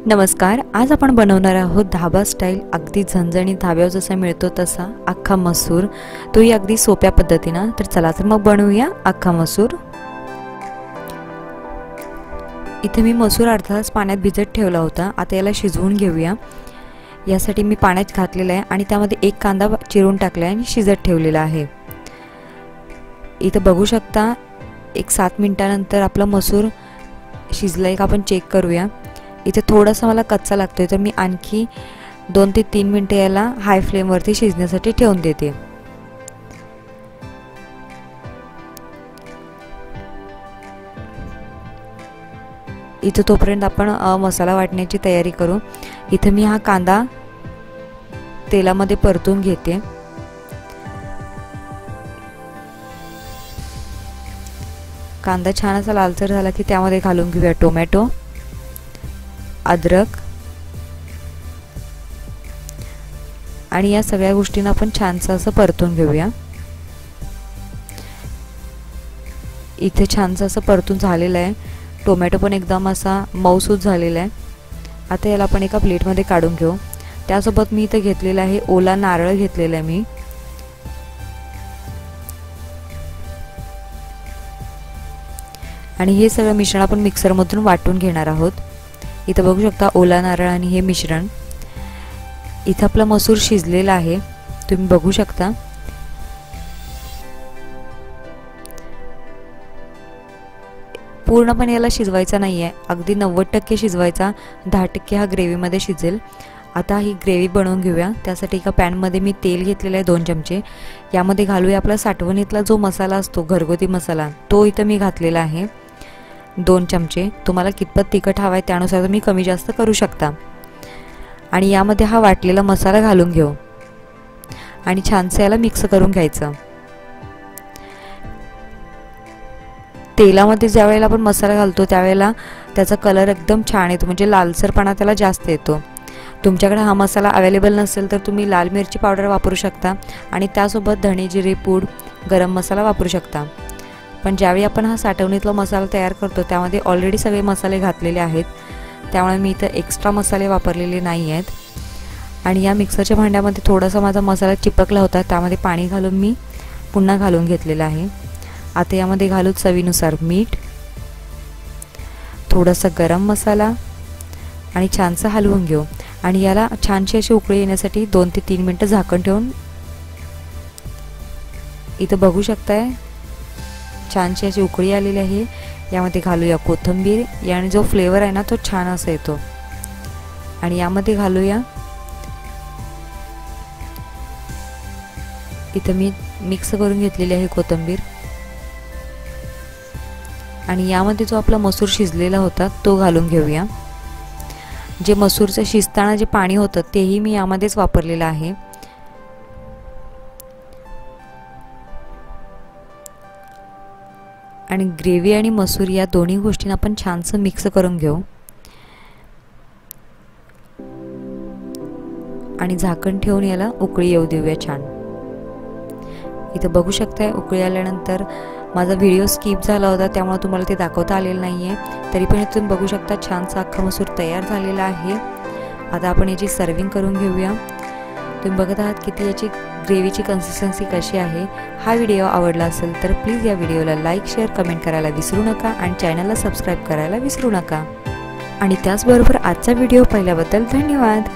नमस्कार, आज आपण बनवणार आहोत धाबा स्टाईल अगदी झणझणीत धाब्यावर जसा मिळतो तसा अख्खा मसूर, तोही अगदी सोप्या पद्धतीने। तर चला तर मग बनवूया अख्खा मसूर। इथे मी मसूर अर्धा तास पाण्यात भिजत ठेवला होता। आता याला शिजवून घेऊया। यासाठी मी पाण्यात घातलेला आहे आणि त्यामध्ये एक कांदा चिरून टाकला आणि शिजत ठेवलेला आहे। इथे बघू शकता एक 7 मिनिटांनंतर आपला मसूर शिजलाय का आपण चेक करूया। इथे थोडासा मला कच्चा लागतोय, तर मी आणखी 2 ते 3 मिनिटे याला हाय फ्लेम वरती शिजण्यासाठी ठेवून देते। इथे तोपर्यंत आपण मसाला वाटण्याची तयारी करू। इथे मी हा कांदा तेलामध्ये परतून घेते। कांदा छान असा लालसर झाला की त्यामध्ये घालून घेऊया टोमॅटो, अद्रक आणि या सगळ्या गोष्टींना आपण छानसं असं परतून घेऊया। इथे छानसं असं परतून झालेलं आहे। टोमॅटो पण एकदम असा मऊसूत झालेला आहे। आता याला आपण एका प्लेटमध्ये काढून घेऊ। त्यासोबत मी इथे घेतलेला आहे ओला नारळ घेतलेला आहे मी। आणि हे सगळं मिश्रण आपण मिक्सरमधून वाटून घेणार आहोत। इथे बघू शकता ओला नारळ आणि हे मिश्रण। इथे आपला मसूर शिजलेला आहे, तुम्ही बघू शकता। पूर्णपणे याला शिजवायचा नाहीये, अगदी 90% शिजवायचा, 10% हा ग्रेव्हीमध्ये शिजेल। आता ही ग्रेव्ही बनवून घेऊया। त्यासाठी एका पॅन मध्ये मी तेल घेतलेला आहे 2 चमचे। यामध्ये घालूया आपला साठवणीतला जो मसाला असतो घरगुती मसाला, तो इथे मी घातलेला आहे 2 चमचे। तुम्हाला कितपत तिखट हवाय त्यानुसार तुम्ही कमी जास्त करू शकता। आणि यामध्ये हा वाटलेला मसाला घालून घेऊ आणि छानसे याला मिक्स करून घ्यायचं। तेलामध्ये ज्या वेळेला आपण मसाला घालतो त्यावेळेला त्याचा कलर एकदम छान येतो, म्हणजे लालसरपणा त्याला जास्त येतो। तुमच्याकडे हा मसाला अवेलेबल नसेल तर तुम्ही लाल मिरची पावडर वापरू शकता आणि त्यासोबत धणे जिरे पूड, गरम मसाला वापरू शकता। पण ज्यावेळी आपण हा साठवणीतला मसाला तयार करतो त्यामध्ये ऑलरेडी सगळे मसाले घातलेले आहेत, त्यामुळे मी इथे एक्स्ट्रा मसाले वापरलेले नाही आहेत। आणि या मिक्सरच्या भांड्यामध्ये थोडासा माझा मसाला चिपकला होता, त्यामध्ये पाणी घालून मी पुन्हा घालून घेतलेला आहे। आता यामध्ये घालू चवीनुसार मीठ, थोडासा गरम मसाला आणि छानसं हलवून घेऊ। आणि याला छानशी अशी उकळी येण्यासाठी 2 ते 3 मिनिटं झाकण ठेवून, इथे बघू शकताय छानशी अशी उकळी आलेली आहे। यामध्ये घालूया कोथिंबीर, याने जो फ्लेवर आहे ना तो छान असा येतो। आणि यामध्ये घालूया, इथे मी मिक्स करून घेतलेली आहे कोथिंबीर। आणि यामध्ये जो आपला मसूर शिजलेला होता तो घालून घेऊया। जे मसूरचं शिजताना जे पाणी होतं तेही मी यामध्येच वापरलेलं आहे। आणि ग्रेव्ही आणि मसूर या दोन्ही गोष्टींना आपण छानसं मिक्स करून घेऊ आणि झाकण ठेवून याला उकळी येऊ देऊया छान। इथे बघू शकताय उकळी आल्यानंतर माझा व्हिडिओ स्किप झाला होता, त्यामुळे तुम्हाला ते दाखवता आलेलं नाहीये। तरी पण इथून बघू शकता छानसा अख्खा मसूर तयार झालेला आहे। आता आपण याची सर्विंग करून घेऊया। तुम्ही बघत आहात किती याची ग्रेव्हीची कन्सिस्टन्सी कशी आहे। हा व्हिडिओ आवडला असेल तर प्लीज या व्हिडिओला लाईक, शेअर, कमेंट करायला विसरू नका आणि चॅनलला सबस्क्राईब करायला विसरू नका। आणि त्याचबरोबर आजचा व्हिडिओ पाहिल्याबद्दल धन्यवाद।